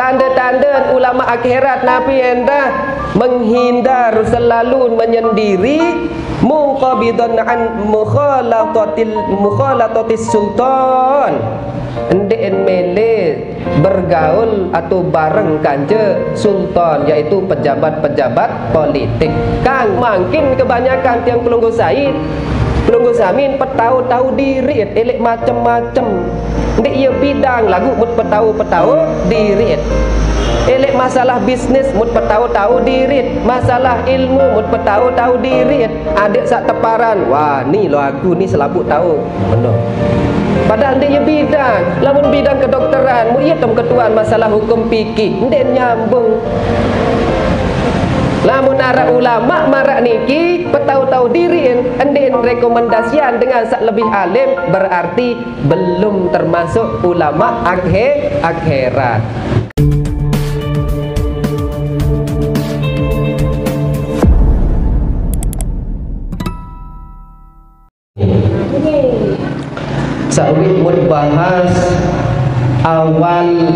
Tanda-tanda ulama akhirat Nabi anda menghindar selalu menyendiri, muqabidan an mukhalatatis sultan, endek mele bergaul atau bareng kanja sultan, iaitu pejabat-pejabat politik. Kang makin kebanyakan tiang pelunggu Said, pelunggu Samin petau-tau diri elek macam-macam. Ndek ia bidang lagu mut petau-petau diri. Elek masalah bisnis mut petau-tau diri, masalah ilmu mut petau-tau diri. Adik sak teparan, wah ni lo aku ni selabut tahu. Benar. Padahal dia bidang, lamun bidang kedokteran, mu ia tem ketuan masalah hukum fikih, ndek nyambung. Lamun ara ulama marak niki petau-tau diriin endin rekomendasian dengan sak lebih alim, berarti belum termasuk ulama akhirat. Sawi mun bahas awal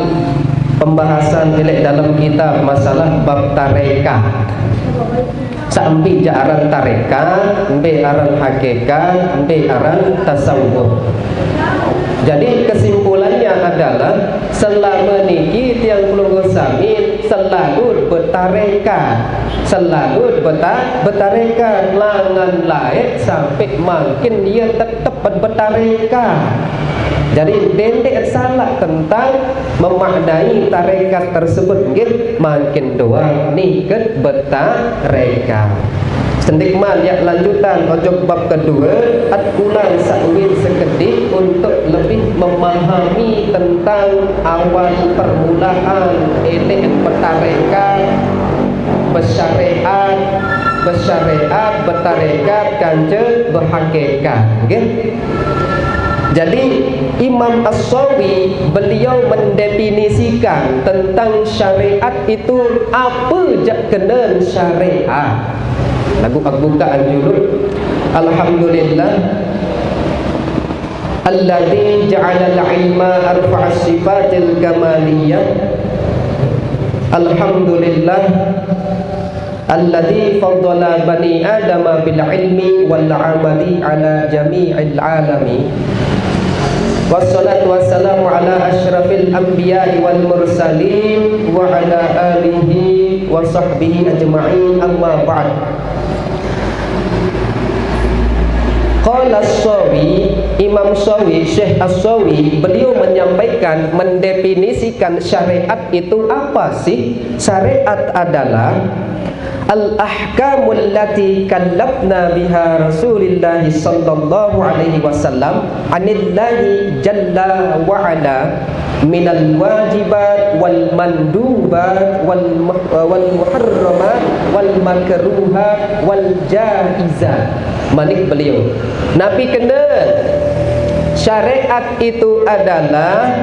pembahasan jelek dalam kitab masalah bab tarekat. Sampai aran tarekat, sampai aran hakikat, sampai aran tasawuf. Jadi kesimpulannya adalah selama niki tiang pelunggu Samin selalu bertarekat, selalu bertarekat, langan lain sampai makin dia tetap bertarekat. Jadi dendek salah tentang memaknai tarekat tersebut, makin doang niket bertarekat. Sendikman yang lanjutan ojok bab kedua, atkulan sakwin sekedip untuk lebih memahami tentang awal permulaan elek bertarekat, bersyariat, bertarekat, kanja berhakikat. Jadi Imam As-Sawi beliau mendefinisikan tentang syariat itu apa jak kena syariat. Lagu bukaan judul Alhamdulillah alladzi ja'ala al-ilma arfa'a sifatil kamaliyah. Alhamdulillah alladzi faddala bani adama bil ilmi wal amali ala jami'il alami. Wassalatu wassalamu ala asyrafil anbiya'i wal mursalin wa ala alihi wa sahbihi ajma'in, amma ba'd. Qala As-Sawi, Imam Sawi, Syekh As-Sawi, beliau menyampaikan, mendefinisikan syariat itu apa sih? Syariat adalah al-ahkamul lati kallafna biha Rasulullah sallallahu alaihi wasallam anillahi jalla wa ala minal wajibat wal mandubat wal muharramat wal makruhat wal jaizat. Manik beliau, Nabi kena syariat itu adalah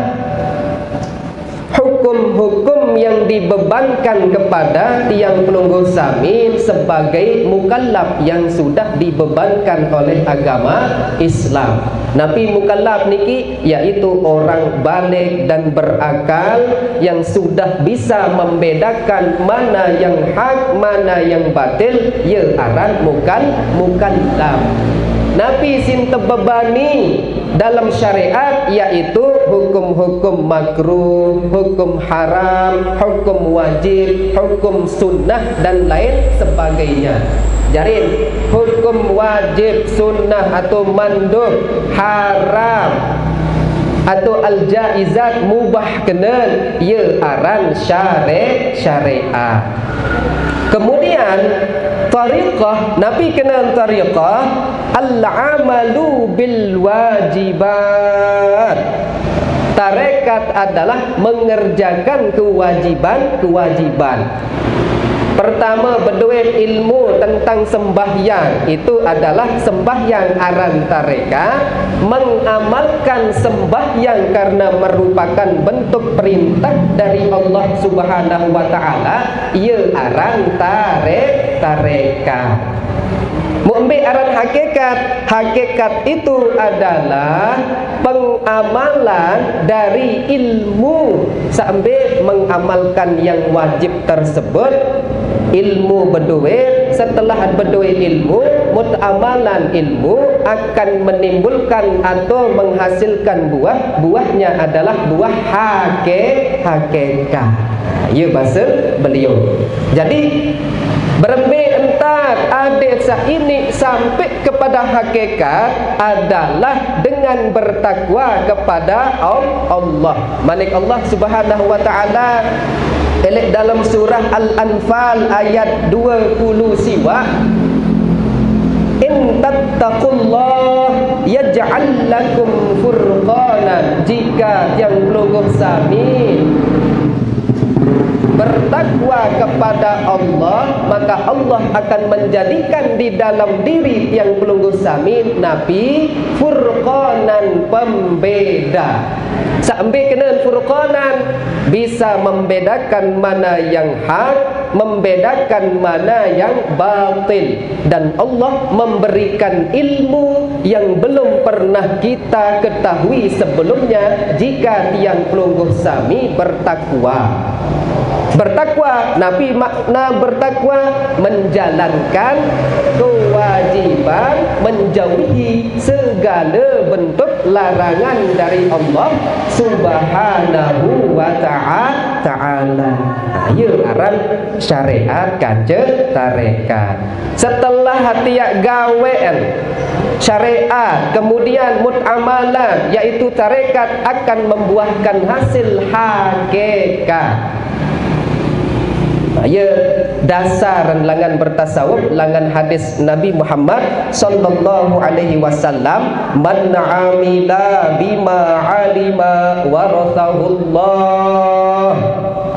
hukum-hukum yang dibebankan kepada tiang pelunggu Samin sebagai mukallaf yang sudah dibebankan oleh agama Islam. Nabi mukallaf niki yaitu orang baligh dan berakal yang sudah bisa membedakan mana yang hak, mana yang batil, ya aran mukallaf. Nabi sin terbebani dalam syariat yaitu hukum-hukum makruh, hukum haram, hukum wajib, hukum sunnah dan lain sebagainya. Jarin hukum wajib, sunnah atau mandub, haram atau al-jaizat, mubah kena, ya aran syariat. Kemudian tariqah, Nabi kenal tariqah al-amalu bil wajibat. Tarekat adalah mengerjakan kewajiban-kewajiban. Pertama, berduit ilmu tentang sembahyang, itu adalah sembahyang aran tarekat. Mengamalkan sembahyang karena merupakan bentuk perintah dari Allah Subhanahu wa taala, ia aran tarekat. ambil aran hakikat. Hakikat itu adalah pengamalan dari ilmu sambil mengamalkan yang wajib tersebut. Ilmu berduit, setelah berduit ilmu, mutamalan ilmu akan menimbulkan atau menghasilkan buah. Buahnya adalah buah hakikat. Ya bahasa beliau. Jadi berembik entar adik ini sampai kepada hakikat adalah dengan bertakwa kepada Allah. Malik Allah Subhanahu wa taala dalam surah Al-Anfal ayat 20 siwa, in tattaqullah yaj'al lakum furqanan, jika yang pelungguh sami bertakwa kepada Allah, maka Allah akan menjadikan di dalam diri yang pelungguh sami Nabi furqanan, pembeda. Sambil kena furqanan, bisa membedakan mana yang hak, membedakan mana yang batil. Dan Allah memberikan ilmu yang belum pernah kita ketahui sebelumnya jika tiang pelungguh sami bertakwa. Bertakwa, Nabi makna bertakwa menjalankan kewajiban, menjauhi segala bentuk larangan dari Allah Subhanahu wa ta'ala. Ya aran syariat kance tarekat. Setelah hatiak gawean syariat, kemudian mutamalan, yaitu tarekat, akan membuahkan hasil hakikat. Ya dasar langan bertasawuf, langan hadis Nabi Muhammad sallallahu alaihi wasallam, man amila bima alima warathahullah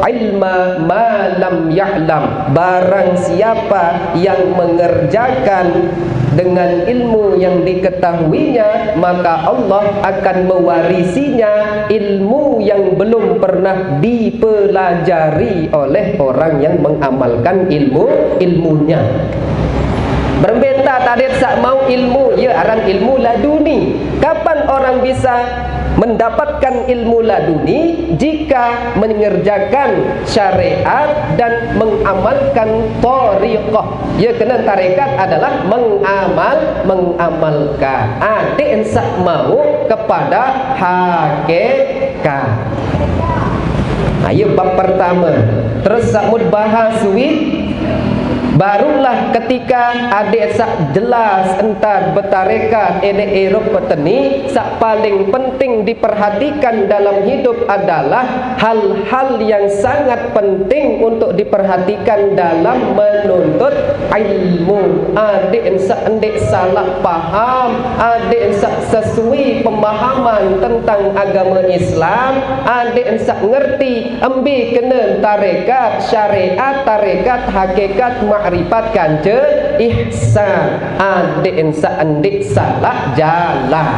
ilma ma lam ya'lam. Barang siapa yang mengerjakan dengan ilmu yang diketahuinya, maka Allah akan mewarisinya ilmu yang belum pernah dipelajari oleh orang yang mengamalkan ilmunya. Berbeda tadi sak mau ilmu, ya aran ilmu laduni. Kapan orang bisa mendapatkan ilmu laduni? Jika mengerjakan syariat dan mengamalkan thariqah. Ya kena tarekat adalah mengamalkan. Adik sak mau kepada hakikat. Ayo bab pertama. Terus sakmud bahas wit. Barulah ketika adik sak jelas entar bertarekat Eropa petani, sak paling penting diperhatikan dalam hidup adalah hal-hal yang sangat penting untuk diperhatikan dalam menuntut ilmu. Adik endik salah paham, adik sesuai pemahaman tentang agama Islam, adik ngerti ambil kena tarekat syariat, tarekat hakikat, ma'rifat kance ihsan. Adik endik salah jalan.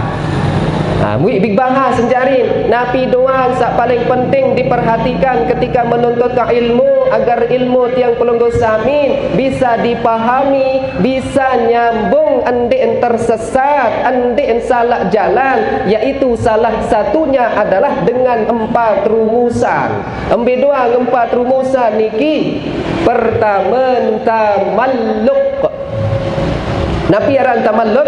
Muik big bahas senjarin Nabi doang sak paling penting diperhatikan ketika menuntut ilmu, agar ilmu tiang pelungguh samin bisa dipahami, bisa nyambung, endik tersesat, endik salah jalan, yaitu salah satunya adalah dengan 4 rumusan. Ambil doang 4 rumusan niki. Pertama, tamalluk. Nabi aran tamalluk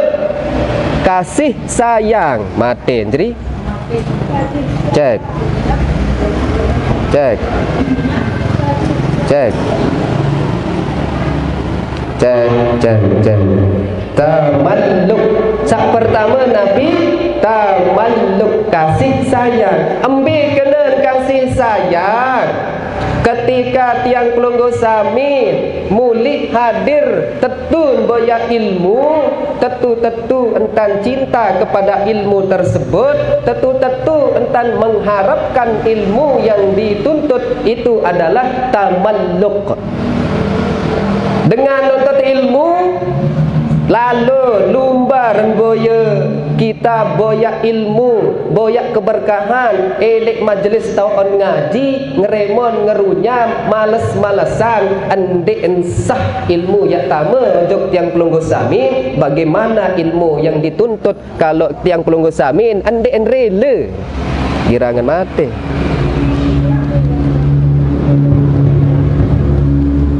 kasih sayang. Matin jadi cek cek cek cek cek cek tamalluk. Sak pertama Nabi tamalluk, kasih sayang. Ambil kena kasih sayang ketika tiang pelungguh samin muli hadir tetun boya ilmu, tetu entan cinta kepada ilmu tersebut, tetu entan mengharapkan ilmu yang dituntut, itu adalah tamalluk. Dengan nuntut ilmu lalu lumba lumbar boya kita boyak ilmu, boyak keberkahan, elek majlis tauon ngaji, ngeremon ngerunyam, males-malesan, andek ensah ilmu yang tama jok tiang pelunggu samin. Bagaimana ilmu yang dituntut kalau tiang pelunggu samin andek enrele girangan mati.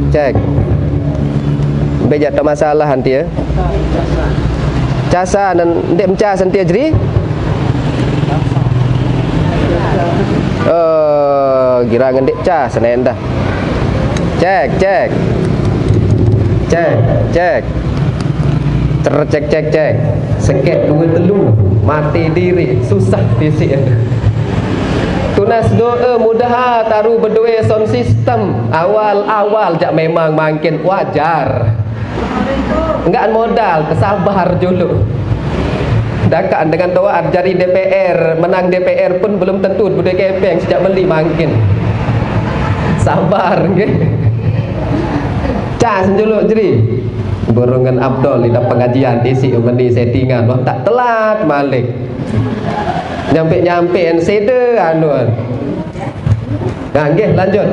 Cek bejak tak masalah nanti ya. Casa dan dek mencas nanti jadi. Oh, girangan dek cas nenda. Cek. Cek. Seket dua telu mati diri susah disi. Tunas doa mudah taruh berdua sound system awal jak memang makin wajar. Enggak modal kesabar dulu. Dakan dengan doa jari DPR menang DPR pun belum tentu budaya kepeng sejak beli makin. Sabar nggih. Cas dulu jadi. Burungan Abdul di pengajian isi meni settingan wah tak telat malik. Nyampe ensede anuan. Nah, nggih lanjut.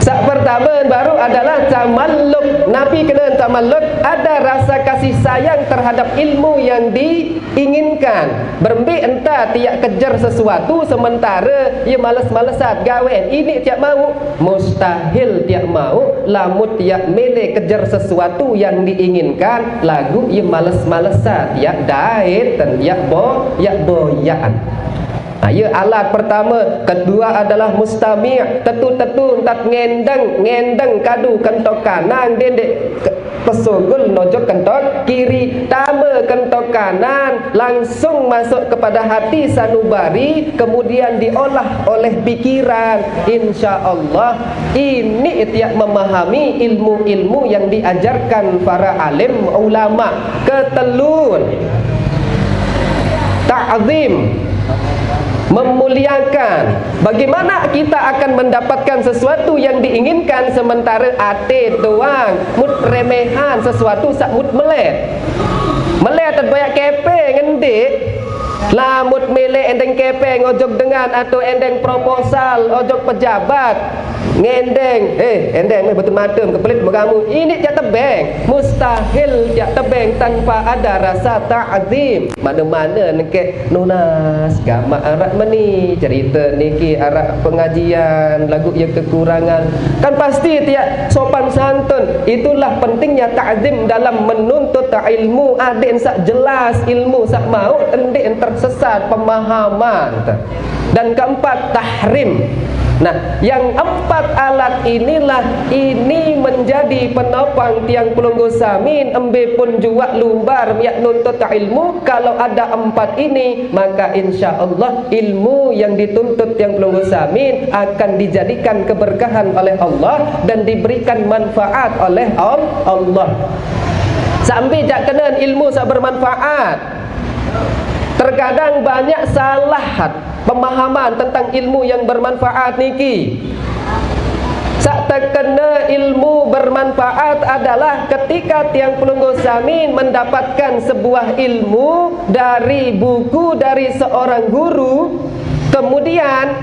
Sak pertama baru adalah tamalluk. Nabi kena tamalluk, ada rasa kasih sayang terhadap ilmu yang diinginkan. Berembi entah tiak kejar sesuatu sementara ia malas-malasat gawen. Ini tiak mau, mustahil tiak mau. Lamut tiak mele kejar sesuatu yang diinginkan, lagu ia malas-malasat, tiak daet dan tiak boyaan. Ya alat pertama. Kedua adalah mustami', tetu-tetu tak ngendeng kadu kentok kanan dendek pesogul nojok kentok kiri, tama kentok kanan langsung masuk kepada hati sanubari, kemudian diolah oleh pikiran. Insya-Allah ini tiap memahami ilmu-ilmu yang diajarkan para alim ulama. Ketelun ta'zim, memuliakan. Bagaimana kita akan mendapatkan sesuatu yang diinginkan sementara ate doang mut remehan sesuatu sak mut melet tak banyak kepeng ngendik lamut mele endeng kepeng ojok dengan atau endeng proposal ojok pejabat ngendeng endeng betul madem kepelit kamu ini tiap tebeng, mustahil tiap tebeng tanpa ada rasa ta'zim. Mana-mana nekek nunas gamak arak meni cerita niki arak pengajian lagu yang kekurangan kan pasti tiap sopan santun. Itulah pentingnya ta'zim dalam menuntut ilmu. Aden sak jelas ilmu sak mau endek tersesat pemahaman. Dan keempat tahrim. Nah, yang empat alat inilah ini menjadi penopang tiang pelunggu samin embe pun juga lumbar miak nuntut ilmu. Kalau ada empat ini maka insya Allah ilmu yang dituntut tiang pelunggu samin akan dijadikan keberkahan oleh Allah dan diberikan manfaat oleh Allah. Sampai jak kena ilmu sak bermanfaat. Terkadang banyak salah pemahaman tentang ilmu yang bermanfaat niki. Sak terkena ilmu bermanfaat adalah ketika tiang pelunggu samin mendapatkan sebuah ilmu dari buku dari seorang guru, kemudian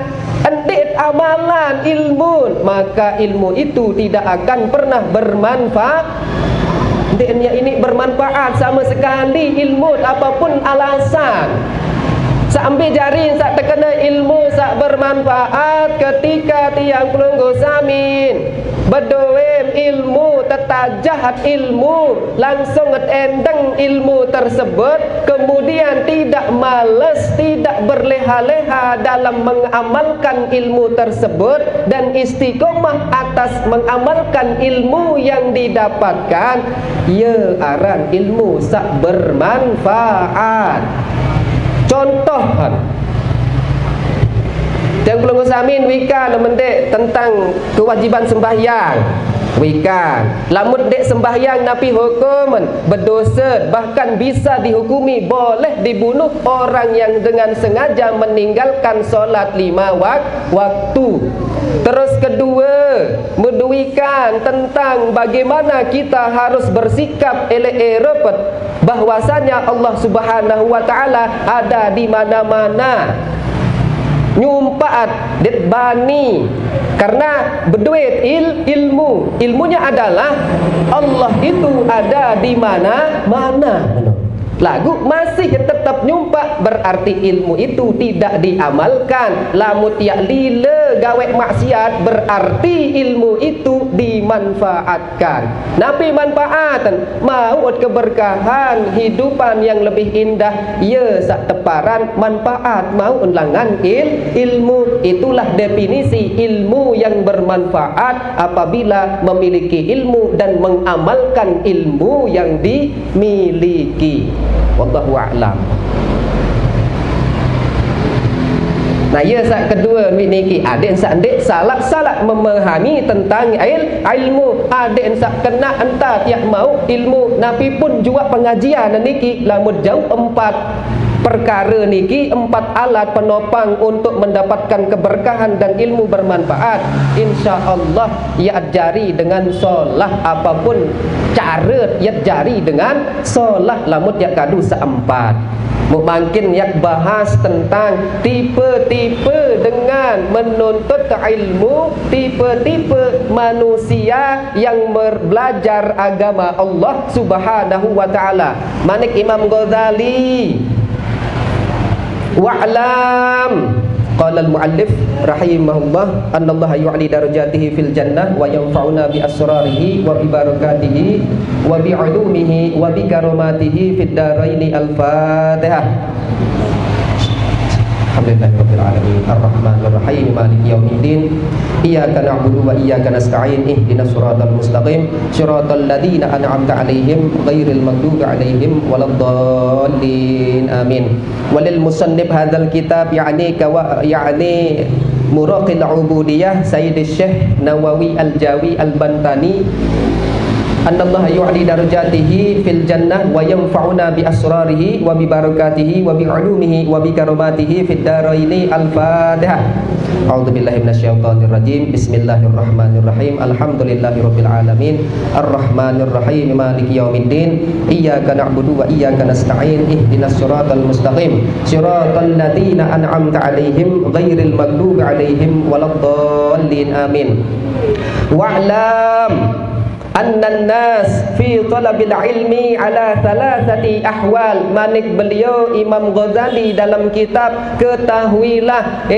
endit amalan ilmu, maka ilmu itu tidak akan pernah bermanfaat. Dia ini bermanfaat sama sekali ilmu apapun alasan. Sambil jari sak terkena ilmu sak bermanfaat ketika tiang pelunggu samin berdoem ilmu tetajahat ilmu langsung endeng ilmu tersebut, kemudian tidak malas tidak berleha-leha dalam mengamalkan ilmu tersebut dan istiqomah atas mengamalkan ilmu yang didapatkan, ya aran ilmu sak bermanfaat. Contoh yang pelunggu samin wikan mendek tentang kewajiban sembahyang. Wikan lamut dek sembahyang napi hukum berdosa, bahkan bisa dihukumi boleh dibunuh orang yang dengan sengaja meninggalkan solat 5 waktu. Terus kedua, menduikan tentang bagaimana kita harus bersikap elok-elok bahwasanya Allah Subhanahu wa taala ada di mana-mana. Nyumpaat dit bani karena berduit ilmunya adalah Allah itu ada di mana-mana. Lagu masih tetap nyumpak, berarti ilmu itu tidak diamalkan. Lamun tiak lila gawe maksiat, berarti ilmu itu dimanfaatkan. Nabi manfaatan mau keberkahan hidupan yang lebih indah, ya sak teparan manfaat mau ulangan ilmu. Itulah definisi ilmu yang bermanfaat apabila memiliki ilmu dan mengamalkan ilmu yang dimiliki. Wallahu a'lam. Nah, ya saat kedua niki adik sak salah memahami tentang ilmu. Adik sak kena entah tiap mau ilmu. Nabi pun juga pengajian niki lamun jauh 4 perkara niki, 4 alat penopang untuk mendapatkan keberkahan dan ilmu bermanfaat. InsyaAllah ia jari dengan solah, apapun cara ia jari dengan solah lamun ia kadu seempat. Mungkin yang bahas tentang tipe-tipe dengan menuntut ilmu, tipe-tipe manusia yang belajar agama Allah Subhanahu wa taala. Manik Imam Ghazali, wa'lam qala al-muallif rahimahullah annallaha yu'li darajatihi fil jannah wa yanfa'una bi asrarihi wa bi barakatihi wa bi 'ulumihi wa bi karamatihi fid daraini. Al-Fatihah. Alhamdulillahirabbil alamin arrahmanir rahim maliki yaumiddin iyyaka na'budu wa iyyaka nasta'in ihdinas siratal mustaqim siratal ladzina an'amta 'alaihim ghairil maghdubi 'alaihim waladdallin amin. Walil musannif hadzal kitab ya'ni Muraqil Ubudiyah Sayyid Syekh Nawawi Al-Jawi Al-Bantani annallaha yu'li darajatihi fil jannah wa yanfa'una bi asrarihi wa bi barakatihi wa bi 'ulumihi wa bi karamatihi fid daraini. Al-Fatihah. A'udzubillahi minasyaitonir rajim. Bismillahirrahmanirrahim. Alhamdulillahirabbil alamin. Arrahmanir rahim. Maliki yaumiddin. Iyyaka na'budu wa iyyaka nasta'in. Ihdinas siratal mustaqim. Siratal ladzina an'amta 'alaihim ghairil maghdubi 'alaihim waladdallin. Amin. Wa'lam annan nas fi talabil ilmi ala thalathati ahwal. Manik beliau Imam Ghazali dalam kitab ketahuilah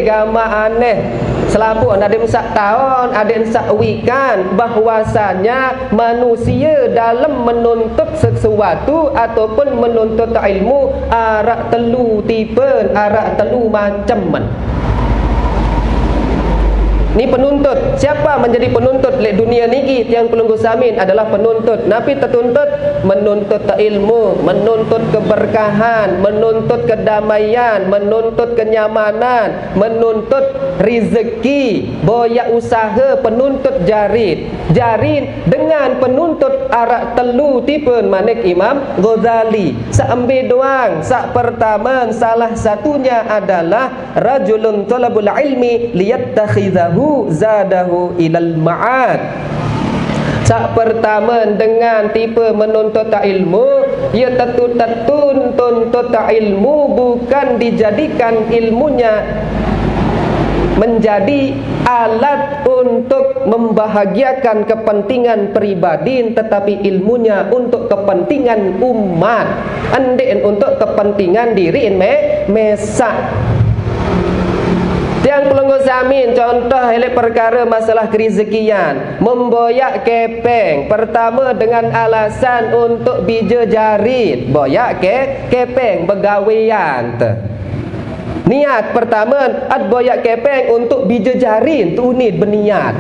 gama aneh selapu ada sak tahun ada sak wikan bahwasanya manusia dalam menuntut sesuatu ataupun menuntut ilmu arak telu tipe, arak telu macam. Ni penuntut. Siapa menjadi penuntut di dunia niki? Yang pelunggu samin adalah penuntut. Nabi tertuntut menuntut ilmu, menuntut keberkahan, menuntut kedamaian, menuntut kenyamanan, menuntut rezeki, boya usaha, penuntut jarin dengan penuntut arak telu tipe manik Imam Ghazali. Seambil doang. Sak pertama salah satunya adalah rajulun talabul ilmi liyattakhidhahu zadahu ilal ma'ad. Sak pertama dengan tipe menuntut ilmu, ia tuntut ilmu bukan dijadikan ilmunya menjadi alat untuk membahagiakan kepentingan pribadi, tetapi ilmunya untuk kepentingan umat, untuk kepentingan diri mesak. Yang pelenggu samin contoh elek perkara masalah kerezekian, memboyak kepeng pertama dengan alasan untuk bija jarit, boyak kepeng begawean. Niat pertama boyak kepeng untuk bija jarin tu unit berniat.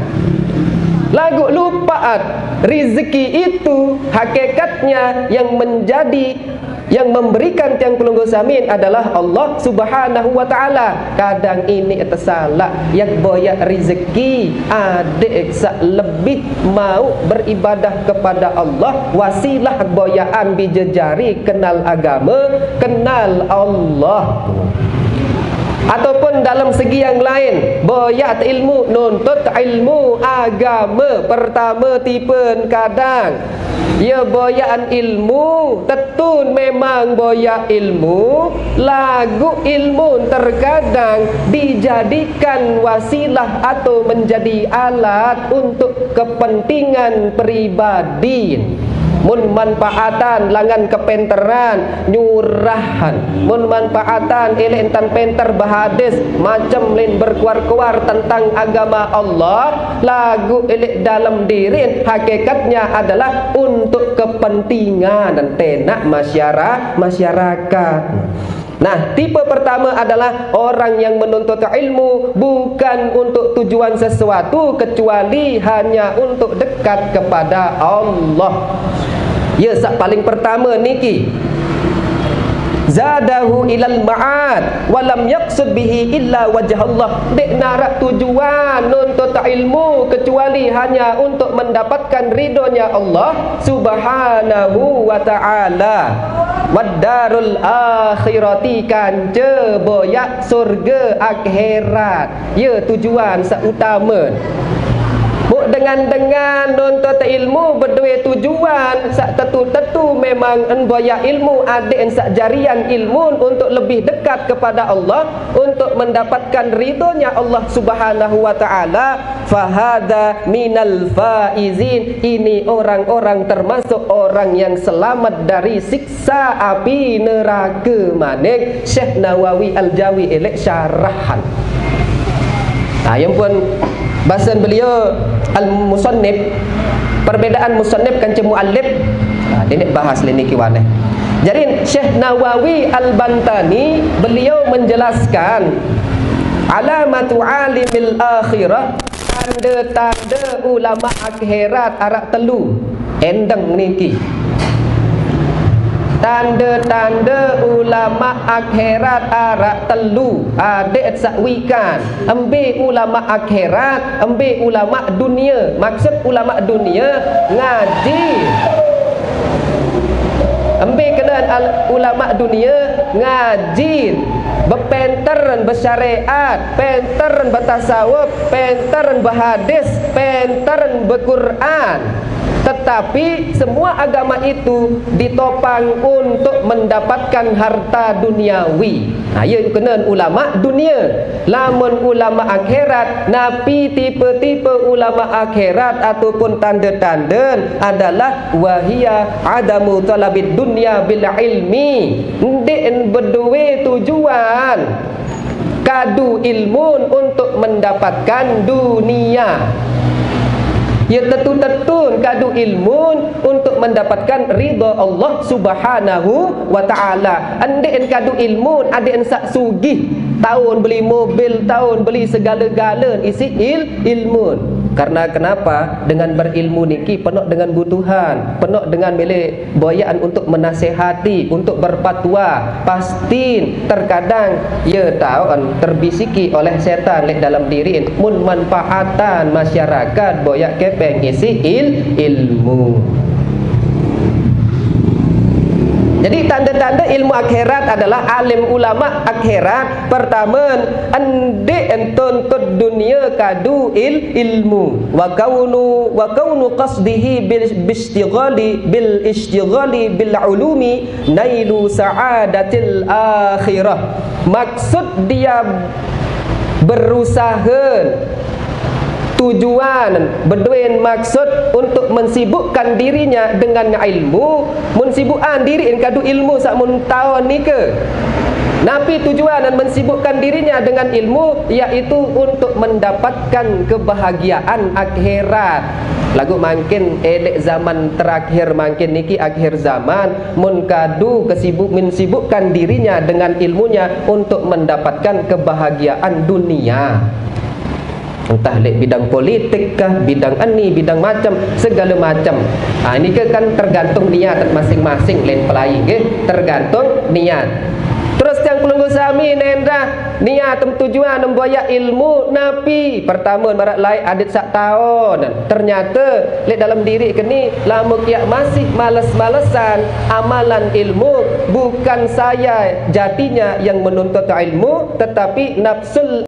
Lagu lupa rezeki itu hakikatnya yang menjadi Yang memberikan tiang pelunggu samin adalah Allah Subhanahu wa taala. Kadang ini tersalah yang boyak rezeki adik sak lebih mau beribadah kepada Allah, wasilah boyaan bijejari kenal agama, kenal Allah. Ataupun dalam segi yang lain, boyak ilmu, nuntut ilmu agama. Pertama tipe kadang ya boyaan ilmu, tetun memang boyak ilmu, lagu ilmu terkadang dijadikan wasilah atau menjadi alat untuk kepentingan pribadi. Mun manfaatan langan kepenteran nyurahan, mun manfaatan elek entan penter bahadis macam lain berkuar-kuar tentang agama Allah, lagu elek dalam diri hakikatnya adalah untuk kepentingan dan tenak masyarakat. Nah, tipe pertama adalah orang yang menuntut ilmu bukan untuk tujuan sesuatu kecuali hanya untuk dekat kepada Allah. Ya, paling pertama niki zadahu ilal ma'ad walam yaqsud bihi illa wajah Allah. Dek narak tujuan nuntut ilmu kecuali hanya untuk mendapatkan ridhonya Allah Subhanahu wa ta'ala. Wadarul akhirati kanca boyak surga akhirat. Ya, tujuan seutama. Buk dengan nuntut ilmu berdua tujuan sak tetu memang boyak ilmu adik sak jarian ilmu untuk lebih dekat kepada Allah, untuk mendapatkan ridhonya Allah Subhanahu wa taala. Fahada minal faizin, ini orang-orang termasuk orang yang selamat dari siksa api neraka. Manik Syekh Nawawi Al-Jawi elek syarahan. Yang pun bahasan beliau al-musannif, perbedaan musannif kan muallif. Dia nak bahas ni kiwane. Jadi Syekh Nawawi Al-Bantani beliau menjelaskan alamatu alimil akhirah, tanda-tanda ulama akhirat arak telu endang niki. Tanda-tanda ulama akhirat arak telu adik sakwikan. Ambil ulama akhirat, ambil ulama dunia. Maksud ulama dunia ngaji. Ambil kena ulama dunia ngaji, berpenteren bersyariat, penteren bertasawuf, penteren berhadis, penteren berquran. Tetapi semua agama itu ditopang untuk mendapatkan harta duniawi. Ia kena ulama dunia. Lamun ulama akhirat, napi tipe-tipe ulama akhirat ataupun tanda-tanda adalah wahia adamu talabid dunya bil ilmi. Ndek berdua tujuan kadu ilmu untuk mendapatkan dunia. Ya tetun kadu ilmu untuk mendapatkan ridha Allah Subhanahu wa taala. Andek kadu ilmu, adek sak sugih, tahun beli mobil, tahun beli segala-gala isi ilmu. Karena kenapa? Dengan berilmu niki penuh dengan butuhan, penuh dengan milik boyaan untuk menasihati, untuk berfatwa. Pasti terkadang ya tahu kan terbisiki oleh setan lek dalam diri mun manfaatan masyarakat boyak kepeng isi ilmu. Jadi tanda-tanda ilmu akhirat adalah alim ulama akhirat. Pertama, ande entuntut dunia kadu ilmu. Wa kaunu qasdihi bil ishtighali bil ulumi nailu sa'adatil akhirah. Maksud dia berusaha, tujuan berduin maksud untuk mensibukkan dirinya dengan ilmu, mensibukkan diri kadu ilmu sak mun tahun ni ke. Napi tujuan dan mensibukkan dirinya dengan ilmu iaitu untuk mendapatkan kebahagiaan akhirat. Lagu makin elek zaman terakhir makin niki akhir zaman mun kadu mensibukkan dirinya dengan ilmunya untuk mendapatkan kebahagiaan dunia. entah lek bidang politik kah, bidang ani, bidang macam, segala macam. Ini kan tergantung niat masing-masing lain pelai nggih, tergantung niat. Terus yang pelunggu sami nenda niat tujuan membuaya ilmu Nabi. Pertama marak lai adit sak tahun. Ternyata lek dalam diri kini lama kiak masih males-malesan amalan ilmu. Bukan saya jatinya yang menuntut ilmu, tetapi nafsul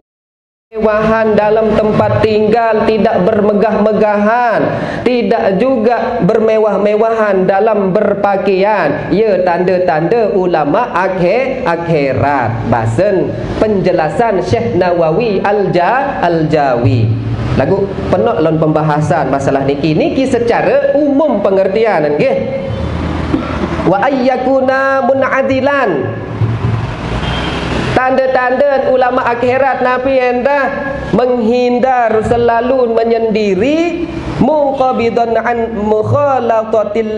kemewahan dalam tempat tinggal, tidak bermegah-megahan, tidak juga bermewah-mewahan dalam berpakaian. Ya, tanda-tanda ulama akhirat. Bahasan penjelasan Syekh Nawawi Al-Jawi. Lagu penuh lawan pembahasan masalah niki secara umum pengertian nggih. Wa ayyakuna munadilan. Tanda-tanda ulama akhirat Nabi hendak menghindar selalu menyendiri, muqabidan an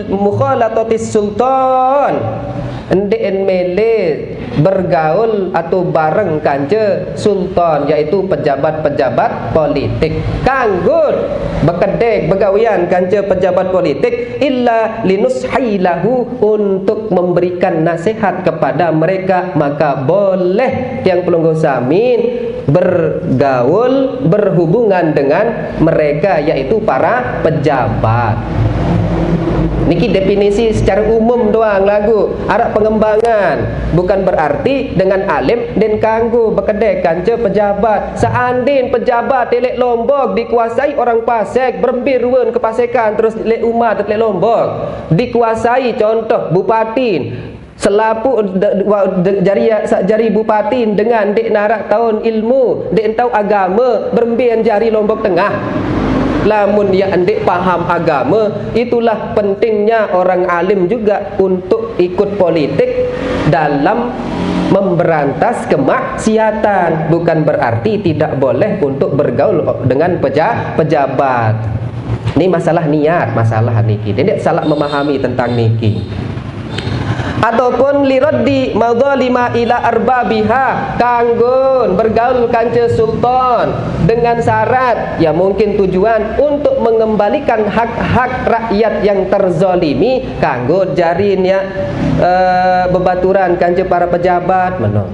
mukhalatatis sultan, endek mele bergaul atau bareng kanja sultan, iaitu pejabat-pejabat politik. Kanggut bekedek begawian kanja pejabat politik illa linushailahu, untuk memberikan nasihat kepada mereka. Maka boleh yang pelunggu samin bergaul, berhubungan dengan mereka, yaitu para pejabat. Niki definisi secara umum doang lagu. Arab pengembangan bukan berarti dengan alim dan kanggu bekedai kanca pejabat. Seandin pejabat telek Lombok dikuasai orang Pasek, berembir ruan ke Pasekan terus telek umat telek Lombok dikuasai, contoh bupatin selapu jari bupatin dengan dek narak tahun ilmu, dek tahu agama, berembir jari Lombok Tengah. Lamun dia andek paham agama, itulah pentingnya orang alim juga untuk ikut politik dalam memberantas kemaksiatan. Bukan berarti tidak boleh untuk bergaul dengan pejabat. Ini masalah niat, masalah niki. Dia salah memahami tentang niki. Ataupun liraddi madzalima ila arbabiha, kanggun bergaul kanca sultan dengan syarat ya mungkin tujuan untuk mengembalikan hak-hak rakyat yang terzalimi. Kanggo jarin ya bebaturan kanca para pejabat meno.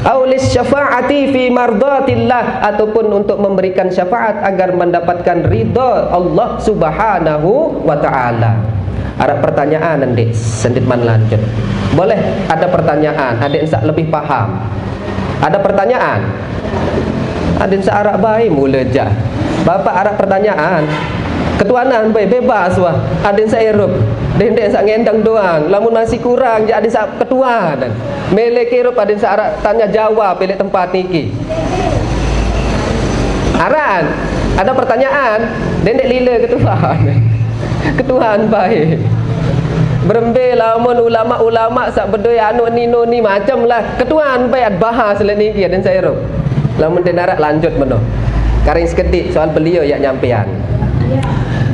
Aulis syafaati fi mardatillah, ataupun untuk memberikan syafaat agar mendapatkan ridha Allah Subhanahu wa taala. Ada pertanyaan nanti sendit man lanjut. Boleh ada pertanyaan, ada yang lebih paham. Ada pertanyaan? Ada yang searah baik mula jah. Bapak ada pertanyaan. Ketuanan baik bebas wah. Ada yang seirup. Ada yang ngendang doang. Lamun masih kurang jadi ada ketuanan. Melek irup ada yang searah tanya jawab pilih tempat niki. Aran, ada pertanyaan? Dendek lila ketuaan. Ketuaan baik. Berembe lamun ulama-ulama sak bedoi anu nino ni macam lah. Ketuaan baik bahas le niki dan saya roh. Lamun denarak lanjut meno. Karing sekedik soal beliau yak nyampean.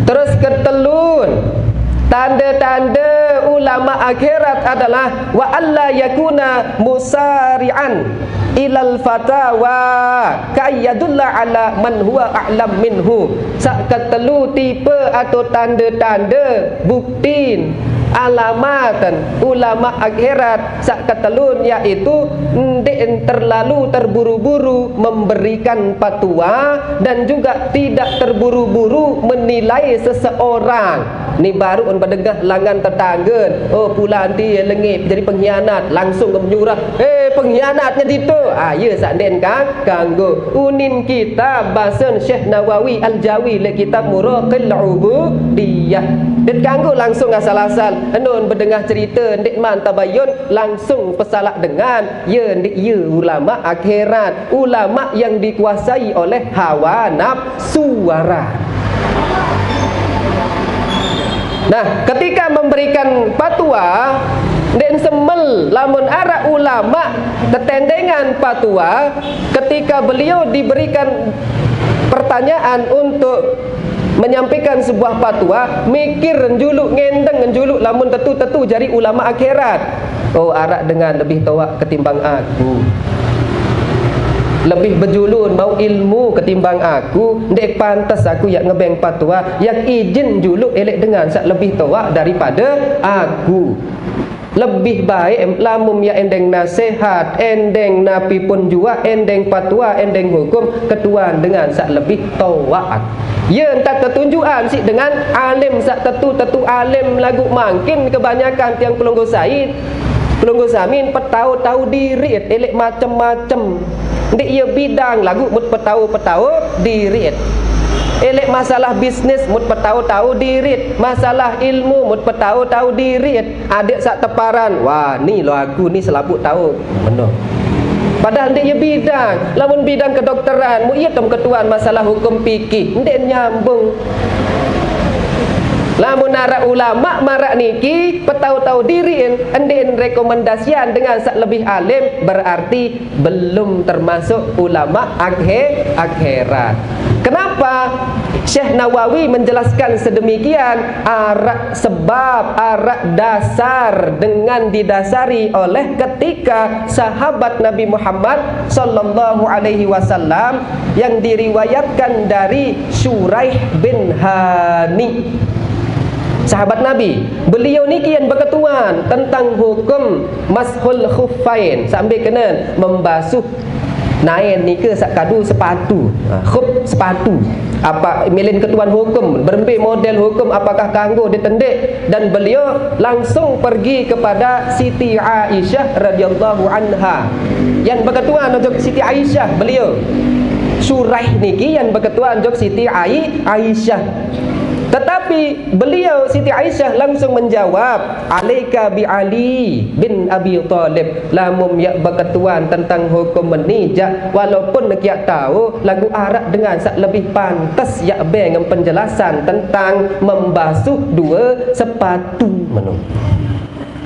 Terus ketelun. Tanda-tanda ulama akhirat adalah wa alla yakuna musari'an ilal fatawa ka'yadulla ala man huwa a'lam minhu. Sak ketelu tipe atau tanda-tanda bukti alamatan ulama akhirat sak ketelun, yaitu ndek terlalu terburu-buru memberikan fatwa dan juga tidak terburu-buru menilai seseorang. Ni baru on badegah langan tetangga, oh pula nanti lengit jadi pengkhianat, langsung menyurah pengkhianatnya itu. Ya sanden kang kanggo unin kita bahasan Syekh Nawawi Al-Jawi le kitab Muraqil Ubudiyah. Dan kanggo langsung asal-asal anon berdengar cerita ndek man tabayun langsung pesalak dengan ya ndek ya ulama akhirat, ulama yang dikuasai oleh hawa nafsu wara. Nah, ketika memberikan fatwa dan semel lamun ara ulama tetendengan fatwa, ketika beliau diberikan pertanyaan untuk menyampaikan sebuah fatwa, mikir njuluk ngendeng njuluk lamun tetu-tetu jari ulama akhirat. Oh, arak dengan lebih tawak ketimbang aku. lebih berjulun mau ilmu ketimbang aku, ndek pantas aku yak ngebeng patwa yang izin juluk elek dengan sak lebih tua daripada aku. Lebih baik lamum ya endeng nasihat, endeng napi pun jua, endeng patwa, endeng hukum ketuan dengan sak lebih tawaat. Ya entah tertunjukan si dengan alim sak tetu alim lagu makin kebanyakan tiang pelunggu Said, pelunggu Samin petau-tau diri elek macam-macam. Ndik ia bidang lagu mut petau-petau diri. Elek masalah bisnis mut petau-tau dirit, masalah ilmu mut petau-tau dirit. Adik sak teparan, wah ni lo aku ni selaput tahu benar. Padahal dia bidang, lamun bidang kedokteran, mu iya tem ketuan masalah hukum fikih, ndik nyambung. Lamun nara ulama marak niki petau-tau diri endin rekomendasian dengan sak lebih alim, berarti belum termasuk ulama akhirat. Kenapa Syekh Nawawi menjelaskan sedemikian? Sebab dasar dengan didasari oleh ketika sahabat Nabi Muhammad sallallahu alaihi wasallam yang diriwayatkan dari Syuraih bin Hani, sahabat Nabi. Beliau ni kian berketuan tentang hukum mashul khuffain, sambil kena membasuh nain ni ke sak kadu sepatu, khuf sepatu. Apa milin ketuan hukum, berembe model hukum apakah kanggo ditendek, dan beliau langsung pergi kepada Siti Aisyah radhiyallahu anha. Yang berketuan untuk Siti Aisyah beliau. Syuraih niki yang berketuan untuk Siti Aisyah. Tetapi beliau Siti Aisyah langsung menjawab, alaika bi Ali bin Abi Thalib, lamum yak berketuan tentang hukum menijak, walaupun yak tahu lagu Arab dengan sak lebih pantas yak beng penjelasan tentang membasuh dua sepatu menung.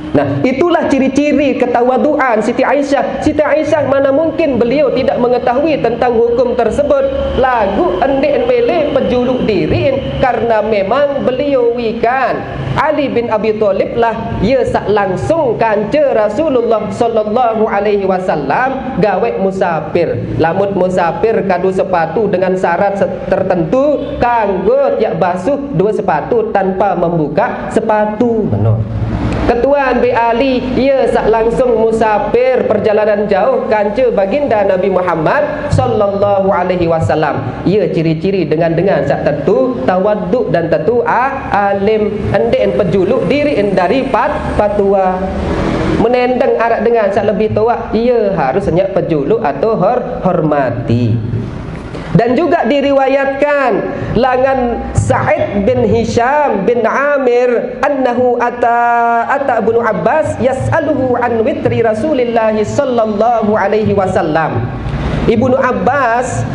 Nah, itulah ciri-ciri ketawaduan Siti Aisyah. Siti Aisyah mana mungkin beliau tidak mengetahui tentang hukum tersebut. Lagu endek mele pejuluk diri, karena memang beliau wikan Ali bin Abi Thalib lah ia sak langsung kanca Rasulullah sallallahu alaihi wasallam gawe musafir. Lamun musafir kadu sepatu dengan syarat tertentu, kanggo yak basuh dua sepatu tanpa membuka sepatu. Benar. Ketuan bi Ali ia sak langsung musafir perjalanan jauh kanca baginda Nabi Muhammad sallallahu alaihi wasallam. Ia ciri-ciri dengan sak tentu tawaduk dan tentu alim, endek pejuluk diri dari patwa. Menendeng arak dengan sak lebih tua, ia harus senyak pejuluk atau hormati. Dan juga diriwayatkan langan Sa'id bin Hisham bin Amir annahu ata Ibnu Abbas yas'aluhu an witri Rasulillah sallallahu alaihi wasallam. Ibnu Abbas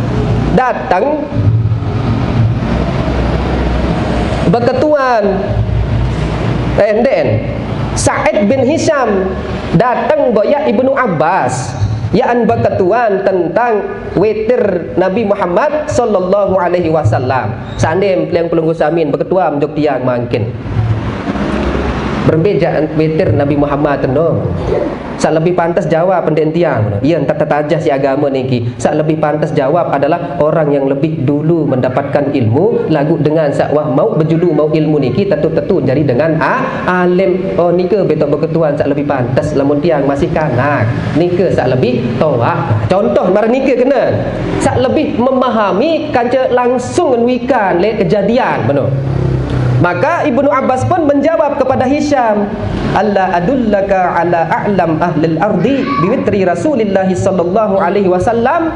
datang berketuan Sa'id bin Hisham datang boya Ibnu Abbas yang berketuan tentang witir Nabi Muhammad sallallahu alaihi wasallam. Seandainya yang pelunggu samin berketuan menjok tiang makin berbeza witir Nabi Muhammad tenung. Sak lebih pantas jawab pendek tiang. Ia entah tertajah si agama niki. Sak lebih pantas jawab adalah orang yang lebih dulu mendapatkan ilmu, lagu dengan sak wah mau berjulu mau ilmu niki tentu jadi dengan alim. Oh nika betul berketuan sak lebih pantas, lamun tiang masih kanak nika sak lebih toa. Contoh mara nika kena sak lebih memahami kanca langsung ngewikan lewat kejadian benar. Maka Ibnu Abbas pun menjawab kepada Hisham, alla adullaka ala a'lam ahlil ardi biwitri Rasulillah sallallahu alaihi wasallam.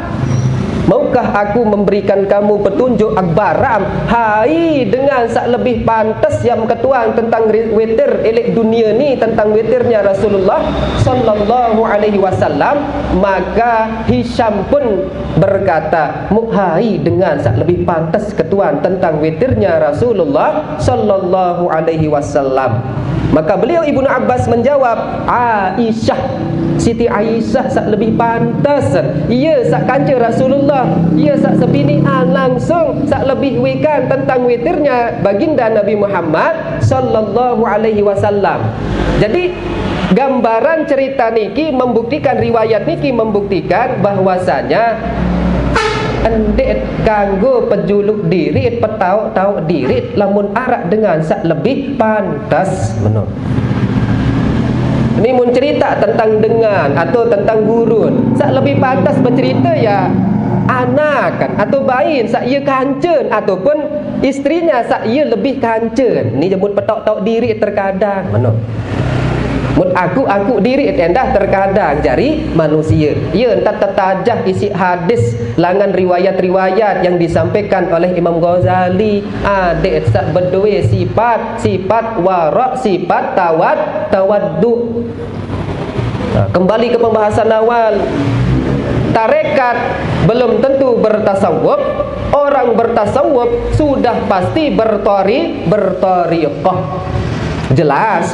Maukah aku memberikan kamu petunjuk akbaram hai dengan sak lebih pantas yang ketuan tentang witir elek dunia ni, tentang witirnya Rasulullah sallallahu alaihi wasallam. Maka Hisham pun berkata, muhai dengan sak lebih pantas ketuan tentang witirnya Rasulullah sallallahu alaihi wasallam. Maka beliau Ibnu Abbas menjawab, Aisyah, Siti Aisyah sak lebih pantas. Ia sak kanca Rasulullah, ia sak sebinian langsung sak lebih wikan tentang witirnya baginda Nabi Muhammad sallallahu alaihi wasallam. Jadi Gambaran cerita niki membuktikan, riwayat niki membuktikan bahwasanya endek kanggo pejuluk diri, petau diri lamun arak dengan sak lebih pantas menurut. Ini mun cerita tentang dengan atau tentang gurun, sak lebih pantas bercerita ya anak kan atau bain sak ia kancen ataupun istrinya sak ia lebih kancen. Ni jemput petok-tok diri terkadang menurut. Mut aku diri endah terkadang jari manusia. Ya entah tertajah isi hadis langan riwayat-riwayat yang disampaikan oleh Imam Ghazali. Adik sak berdua sifat warak, sifat tawaddu. Kembali ke pembahasan awal. Tarekat belum tentu bertasawuf. Orang bertasawuf sudah pasti bertariqah. Jelas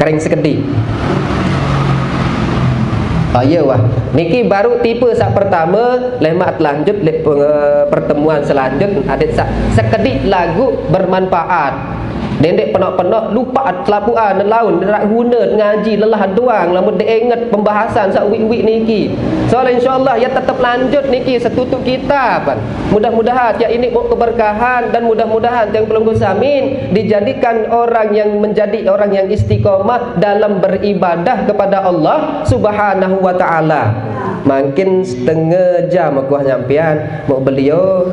kering sekedi. Oh iya wah, niki baru tipe sak pertama, lemak lanjut pertemuan selanjutnya adik sak sekedi lagu bermanfaat. Dendek penok-penok lupa telapuan laun rak guna ngaji lelah doang lamun dia ingat pembahasan sak wik-wik niki. Soalnya insyaallah ya tetap lanjut niki setutup kitab. Mudah-mudahan ya ini mau keberkahan dan mudah-mudahan yang belum samin dijadikan orang yang menjadi orang yang istiqomah dalam beribadah kepada Allah Subhanahu wa taala. Makin setengah jam aku nyampian mau beliau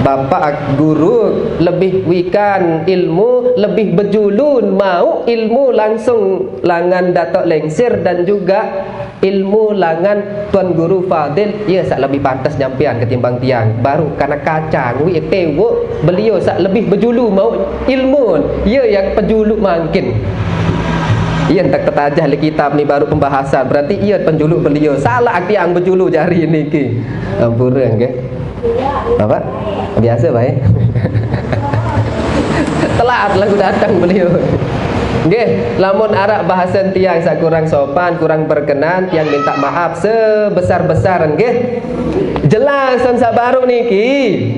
bapak guru lebih wikan ilmu, lebih berjulun mau ilmu langsung langan Datuk Lengsir dan juga ilmu langan Tuan Guru Fadil. Ya sak lebih pantas nyampian ketimbang tiang baru karena kacang wi pewok beliau sak lebih berjulu mau ilmu ya yang penjuluk makin. Ia tak tertajah di kitab ni baru pembahasan. Berarti ia penjuluk beliau. Salah akti yang berjuluk jari ni ki. Ampurang ke? Apa? Biasa baik. Telat lagu datang beliau. Nggih, lamun arak bahasan tiang sak kurang sopan, kurang berkenan, tiang minta maaf sebesar-besaran nggih. Jelas sak baru niki.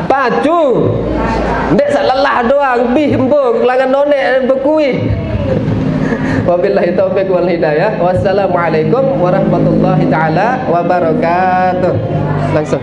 Pacu. Ndek sak lelah doang bih embung langan nonek berkuih. Wabillahi taufiq wal hidayah. Wassalamualaikum warahmatullahi taala wabarakatuh. Langsung